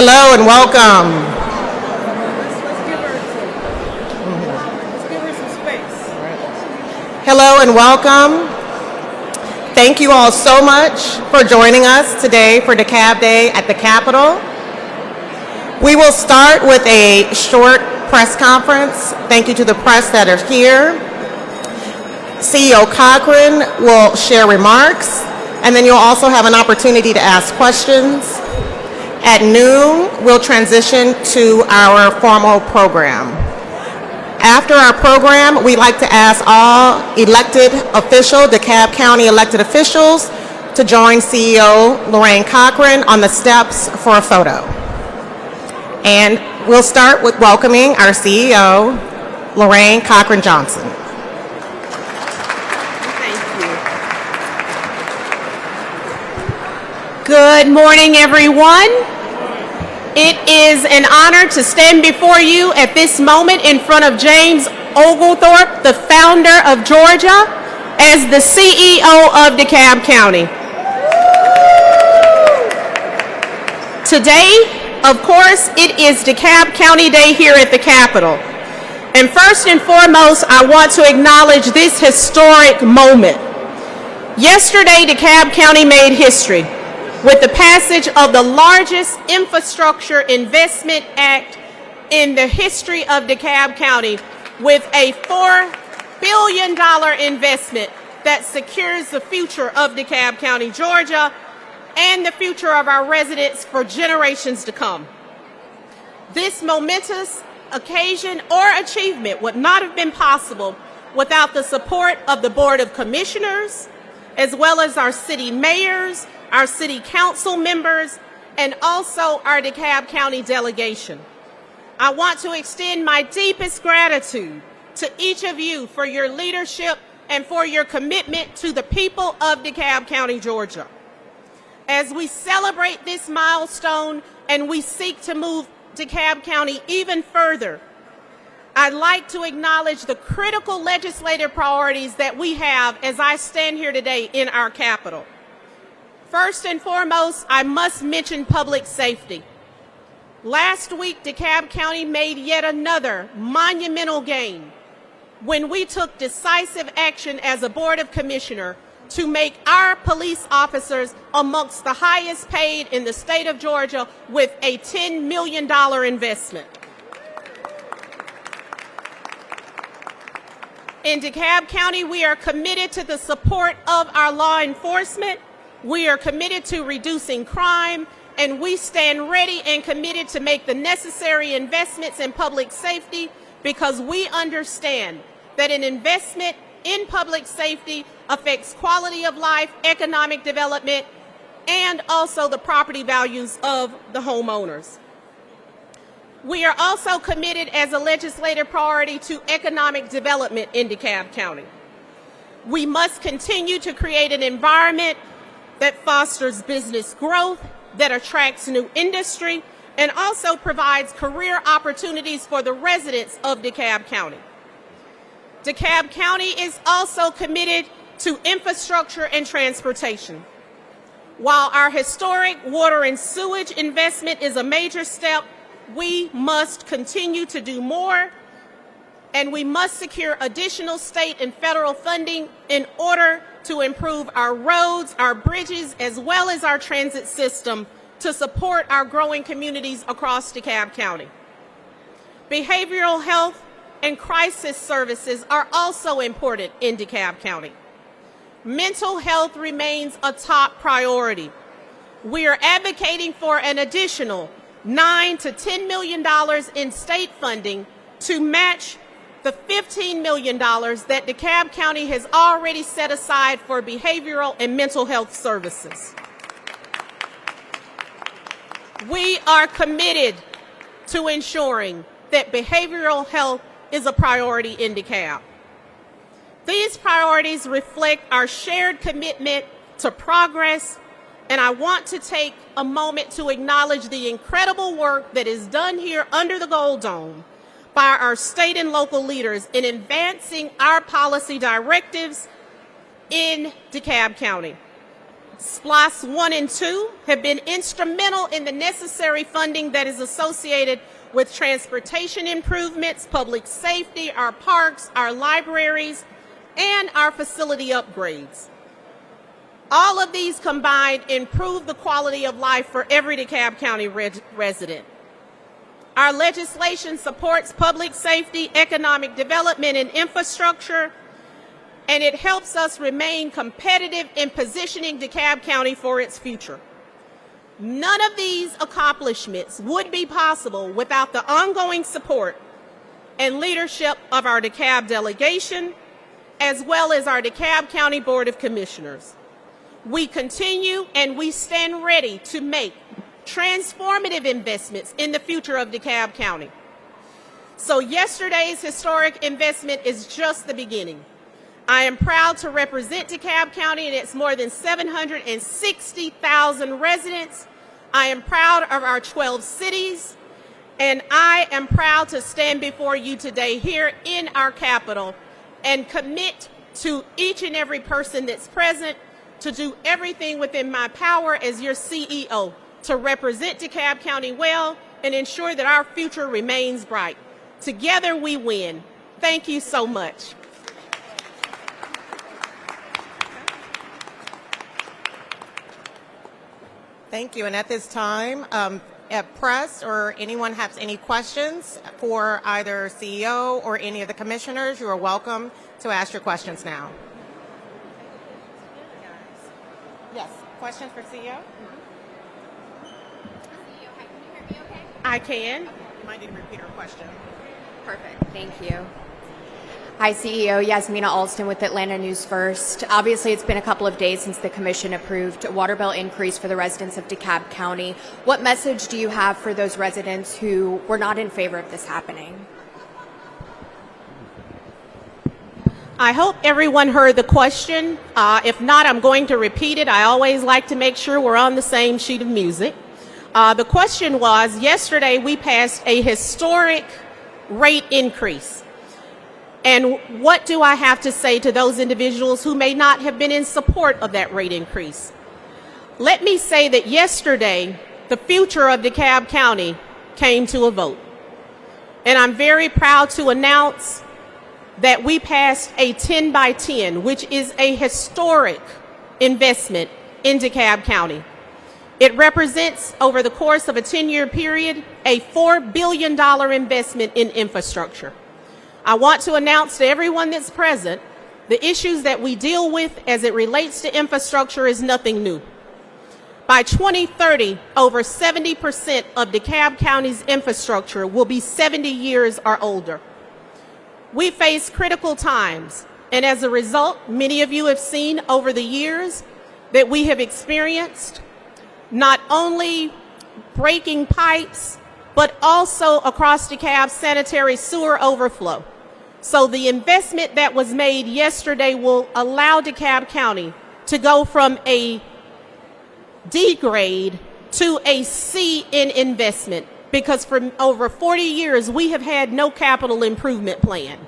Hello and welcome. Let's give her some space. Hello and welcome. Thank you all so much for joining us today for DeKalb Day at the Capitol. We will start with a short press conference. Thank you to the press that are here. CEO Cochran will share remarks, and then you'll also have an opportunity to ask questions. At noon, we'll transition to our formal program. After our program, we'd like to ask all DeKalb County elected officials to join CEO Lorraine Cochran on the steps for a photo. And we'll start with welcoming our CEO, Lorraine Cochran Johnson. Good morning, everyone. It is an honor to stand before you at this moment in front of James Oglethorpe, the founder of Georgia, as the CEO of DeKalb County. Today, of course, it is DeKalb County Day here at the Capitol. And first and foremost, I want to acknowledge this historic moment. Yesterday, DeKalb County made history with the passage of the largest infrastructure investment act in the history of DeKalb County, with a $4 billion investment that secures the future of DeKalb County, Georgia, and the future of our residents for generations to come. This momentous occasion or achievement would not have been possible without the support of the Board of Commissioners, as well as our city mayors, our city council members, and also our DeKalb County delegation. I want to extend my deepest gratitude to each of you for your leadership and for your commitment to the people of DeKalb County, Georgia. As we celebrate this milestone and we seek to move DeKalb County even further, I'd like to acknowledge the critical legislative priorities that we have as I stand here today in our Capitol. First and foremost, I must mention public safety. Last week, DeKalb County made yet another monumental gain when we took decisive action as a Board of Commissioners to make our police officers amongst the highest paid in the state of Georgia with a $10 million investment. In DeKalb County, we are committed to the support of our law enforcement. We are committed to reducing crime, and we stand ready and committed to make the necessary investments in public safety, because we understand that an investment in public safety affects quality of life, economic development, and also the property values of the homeowners. We are also committed as a legislative priority to economic development in DeKalb County. We must continue to create an environment that fosters business growth, that attracts new industry, and also provides career opportunities for the residents of DeKalb County. DeKalb County is also committed to infrastructure and transportation. While our historic water and sewage investment is a major step, we must continue to do more, and we must secure additional state and federal funding in order to improve our roads, our bridges, as well as our transit system to support our growing communities across DeKalb County. Behavioral health and crisis services are also important in DeKalb County. Mental health remains a top priority. We are advocating for an additional $9 to $10 million in state funding to match the $15 million that DeKalb County has already set aside for behavioral and mental health services. We are committed to ensuring that behavioral health is a priority in DeKalb. These priorities reflect our shared commitment to progress, and I want to take a moment to acknowledge the incredible work that is done here under the Gold Dome by our state and local leaders in advancing our policy directives in DeKalb County. SPLOS 1 and 2 have been instrumental in the necessary funding that is associated with transportation improvements, public safety, our parks, our libraries, and our facility upgrades. All of these combined improve the quality of life for every DeKalb County resident. Our legislation supports public safety, economic development, and infrastructure, and it helps us remain competitive in positioning DeKalb County for its future. None of these accomplishments would be possible without the ongoing support and leadership of our DeKalb delegation, as well as our DeKalb County Board of Commissioners. We continue and we stand ready to make transformative investments in the future of DeKalb County. So yesterday's historic investment is just the beginning. I am proud to represent DeKalb County and its more than 760,000 residents. I am proud of our 12 cities, and I am proud to stand before you today here in our capital and commit to each and every person that's present to do everything within my power as your CEO to represent DeKalb County well and ensure that our future remains bright. Together we win. Thank you so much. Thank you. And at this time, press or anyone has any questions for either CEO or any of the commissioners, you are welcome to ask your questions now. Yes, questions for CEO? CEO, hi, can you hear me okay? I can. You might need to repeat her question. Perfect, thank you. Hi, CEO. Yasmina Alston with Atlanta News First. Obviously, it's been a couple of days since the Commission approved a water bill increase for the residents of DeKalb County. What message do you have for those residents who were not in favor of this happening? I hope everyone heard the question. If not, I'm going to repeat it. I always like to make sure we're on the same sheet of music. The question was, yesterday we passed a historic rate increase. And what do I have to say to those individuals who may not have been in support of that rate increase? Let me say that yesterday, the future of DeKalb County came to a vote. And I'm very proud to announce that we passed a 10 by 10, which is a historic investment in DeKalb County. It represents, over the course of a 10-year period, a $4 billion investment in infrastructure. I want to announce to everyone that's present, the issues that we deal with as it relates to infrastructure is nothing new. By 2030, over 70% of DeKalb County's infrastructure will be 70 years or older. We face critical times, and as a result, many of you have seen over the years that we have experienced not only breaking pipes, but also across DeKalb sanitary sewer overflow. So the investment that was made yesterday will allow DeKalb County to go from a D grade to a C in investment, because for over 40 years we have had no capital improvement plan.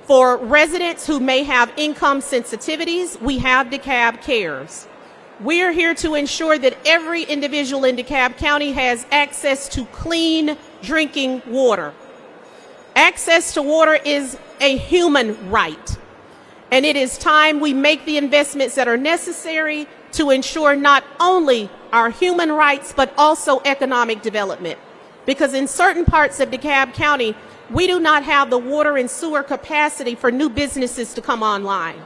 For residents who may have income sensitivities, we have DeKalb Cares. We are here to ensure that every individual in DeKalb County has access to clean drinking water. Access to water is a human right, and it is time we make the investments that are necessary to ensure not only our human rights, but also economic development. Because in certain parts of DeKalb County, we do not have the water and sewer capacity for new businesses to come online,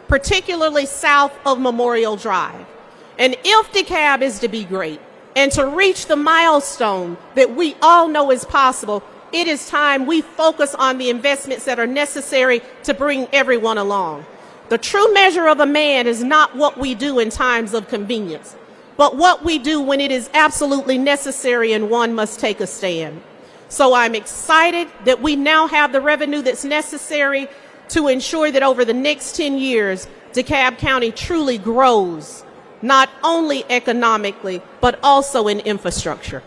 particularly south of Memorial Drive. And if DeKalb is to be great and to reach the milestone that we all know is possible, it is time we focus on the investments that are necessary to bring everyone along. The true measure of a man is not what we do in times of convenience, but what we do when it is absolutely necessary and one must take a stand. So I'm excited that we now have the revenue that's necessary to ensure that over the next 10 years, DeKalb County truly grows, not only economically, but also in infrastructure.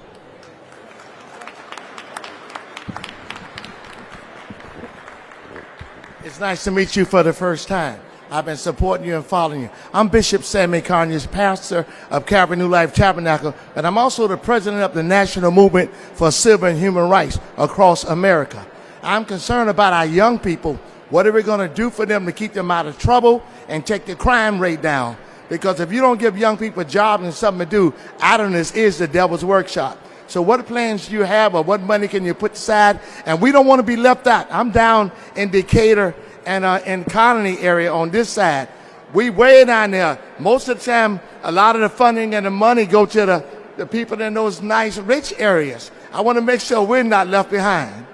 It's nice to meet you for the first time. I've been supporting you and following you. I'm Bishop Sammy Conyers, pastor of Calvary New Life Tabernacle, and I'm also the president of the National Movement for Civil and Human Rights across America. I'm concerned about our young people. What are we going to do for them to keep them out of trouble and take the crime rate down? Because if you don't give young people jobs and something to do, idleness is the devil's workshop. So what plans do you have, or what money can you put aside? And we don't want to be left out. I'm down in Decatur and in Colony area on this side. We way down there. Most of the time, a lot of the funding and the money go to the people in those nice, rich areas. I want to make sure we're not left behind.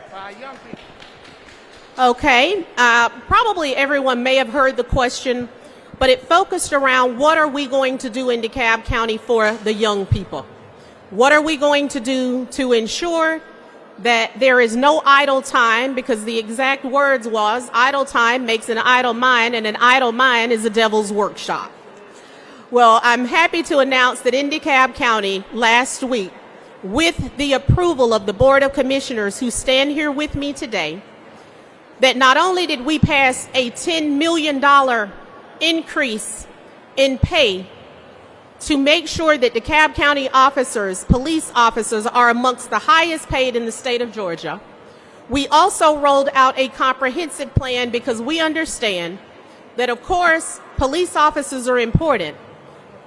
For our young people. Okay, probably everyone may have heard the question, but it focused around what are we going to do in DeKalb County for the young people? What are we going to do to ensure that there is no idle time? Because the exact words was, idle time makes an idle mind, and an idle mind is a devil's workshop. Well, I'm happy to announce that in DeKalb County last week, with the approval of the Board of Commissioners who stand here with me today, that not only did we pass a $10 million increase in pay to make sure that DeKalb County officers, police officers, are amongst the highest paid in the state of Georgia. We also rolled out a comprehensive plan because we understand that, of course, police officers are important,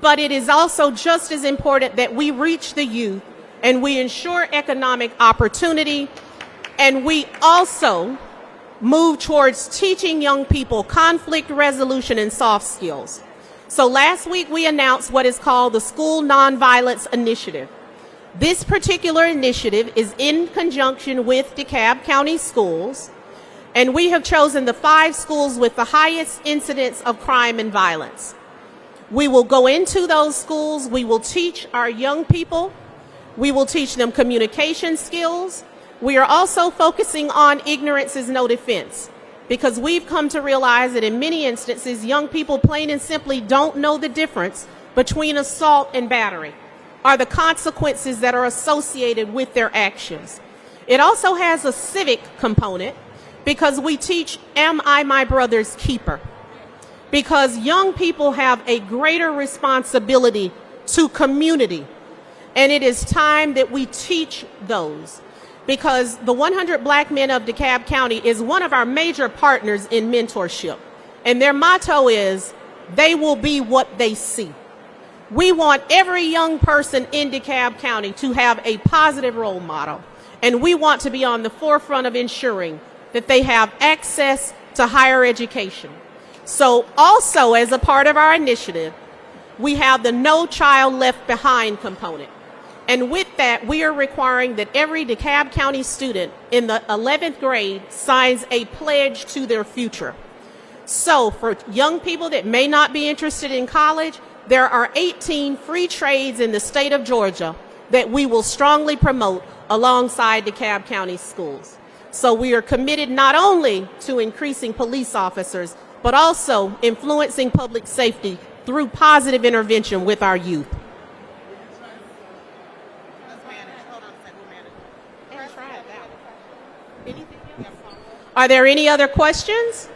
but it is also just as important that we reach the youth and we ensure economic opportunity, and we also move towards teaching young people conflict resolution and soft skills. So last week we announced what is called the School Nonviolence Initiative. This particular initiative is in conjunction with DeKalb County Schools, and we have chosen the 5 schools with the highest incidence of crime and violence. We will go into those schools, we will teach our young people, we will teach them communication skills. We are also focusing on ignorance is no defense, because we've come to realize that in many instances, young people plain and simply don't know the difference between assault and battery, or the consequences that are associated with their actions. It also has a civic component, because we teach, am I my brother's keeper? Because young people have a greater responsibility to community, and it is time that we teach those. Because the 100 Black Men of DeKalb County is one of our major partners in mentorship. And their motto is, they will be what they see. We want every young person in DeKalb County to have a positive role model. And we want to be on the forefront of ensuring that they have access to higher education. So also, as a part of our initiative, we have the No Child Left Behind component. And with that, we are requiring that every DeKalb County student in the 11th grade signs a pledge to their future. So for young people that may not be interested in college, there are 18 free trades in the state of Georgia that we will strongly promote alongside DeKalb County schools. So we are committed not only to increasing police officers, but also influencing public safety through positive intervention with our youth. Are there any other questions?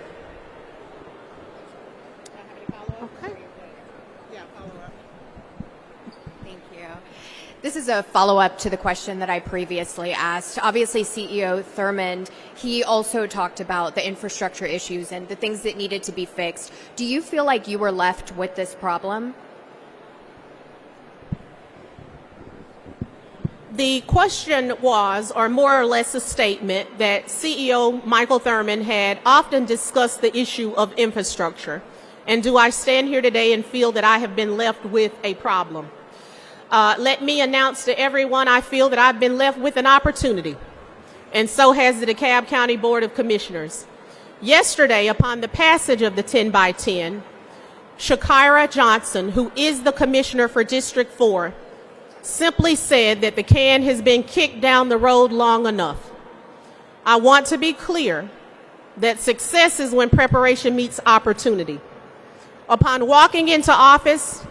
Okay. Thank you. This is a follow-up to the question that I previously asked. Obviously, CEO Thurmond, he also talked about the infrastructure issues and the things that needed to be fixed. Do you feel like you were left with this problem? The question was, or more or less a statement, that CEO Michael Thurmond had often discussed the issue of infrastructure. And do I stand here today and feel that I have been left with a problem? Let me announce to everyone, I feel that I've been left with an opportunity. And so has the DeKalb County Board of Commissioners. Yesterday, upon the passage of the 10 by 10, Shakira Johnson, who is the commissioner for District 4, simply said that the can has been kicked down the road long enough. I want to be clear that success is when preparation meets opportunity. Upon walking into office,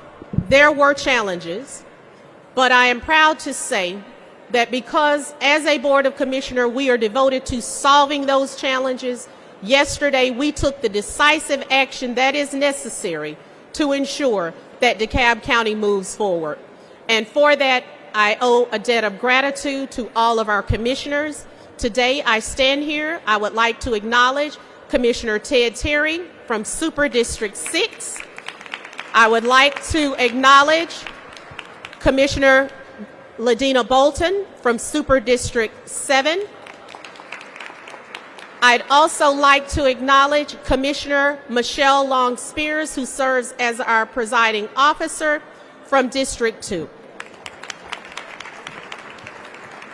there were challenges, but I am proud to say that because as a Board of Commissioner we are devoted to solving those challenges, Yesterday, we took the decisive action that is necessary to ensure that DeKalb County moves forward. And for that, I owe a debt of gratitude to all of our commissioners. Today, I stand here. I would like to acknowledge Commissioner Ted Terry from Super District 6. I would like to acknowledge Commissioner Ladina Bolton from Super District 7. I'd also like to acknowledge Commissioner Michelle Long Spears, who serves as our presiding officer from District 2.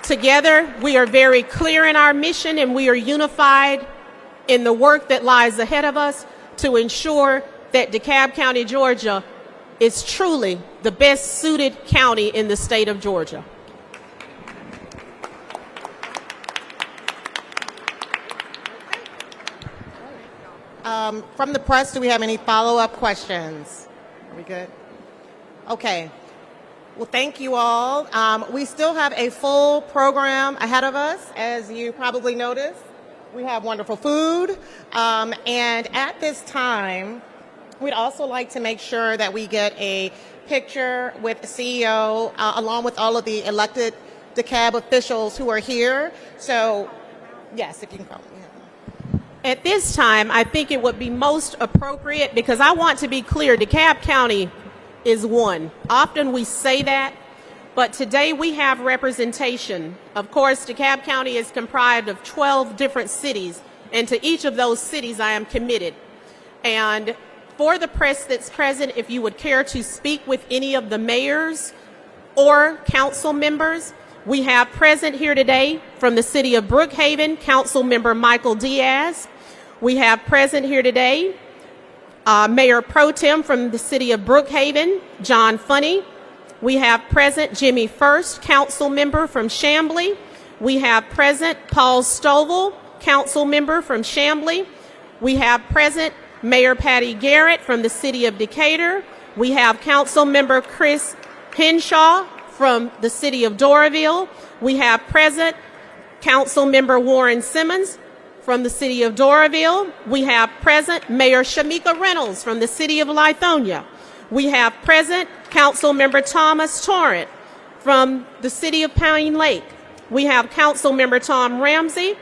Together, we are very clear in our mission and we are unified in the work that lies ahead of us to ensure that DeKalb County, Georgia is truly the best suited county in the state of Georgia. From the press, do we have any follow-up questions? Are we good? Okay. Well, thank you all. We still have a full program ahead of us, as you probably noticed. We have wonderful food. And at this time, we'd also like to make sure that we get a picture with the CEO, along with all of the elected DeKalb officials who are here. So, yes, if you can come. At this time, I think it would be most appropriate, because I want to be clear, DeKalb County is one. Often we say that, but today we have representation. Of course, DeKalb County is comprised of 12 different cities, and to each of those cities I am committed. And for the press that's present, if you would care to speak with any of the mayors or council members, we have present here today from the city of Brookhaven, Council Member Michael Diaz. We have present here today Mayor Pro Tem from the city of Brookhaven, John Funny. We have present Jimmy First, Council Member from Chamblee. We have present Paul Stovall, Council Member from Chamblee. We have present Mayor Patty Garrett from the city of Decatur. We have Council Member Chris Henshaw from the city of Doraville. We have present Council Member Warren Simmons from the city of Doraville. We have present Mayor Shamika Reynolds from the city of Lithonia. We have present Council Member Thomas Torrent from the city of Pine Lake. We have Council Member Tom Ramsey,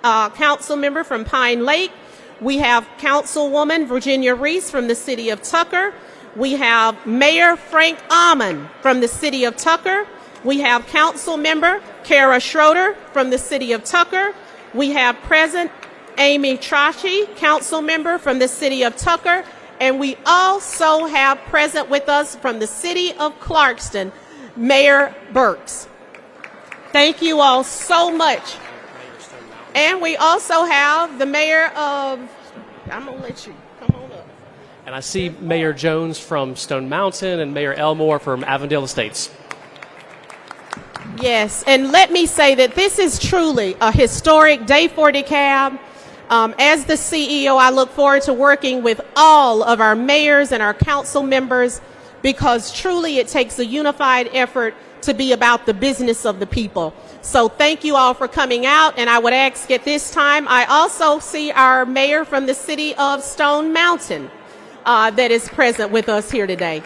Council Member from Pine Lake. We have Councilwoman Virginia Reese from the city of Tucker. We have Mayor Frank Amon from the city of Tucker. We have Council Member Kara Schroeder from the city of Tucker. We have present Amy Trashi, Council Member from the city of Tucker. And we also have present with us from the city of Clarkston, Mayor Burks. Thank you all so much. And we also have the mayor of, I'm going to let you come on up. And I see Mayor Jones from Stone Mountain and Mayor Elmore from Avondale Estates. Yes, and let me say that this is truly a historic day for DeKalb. As the CEO, I look forward to working with all of our mayors and our council members, because truly it takes a unified effort to be about the business of the people. So thank you all for coming out, and I would ask at this time, I also see our mayor from the city of Stone Mountain that is present with us here today.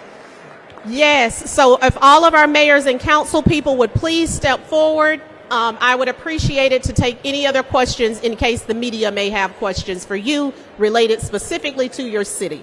Yes, so if all of our mayors and council people would please step forward, I would appreciate it to take any other questions in case the media may have questions for you related specifically to your city.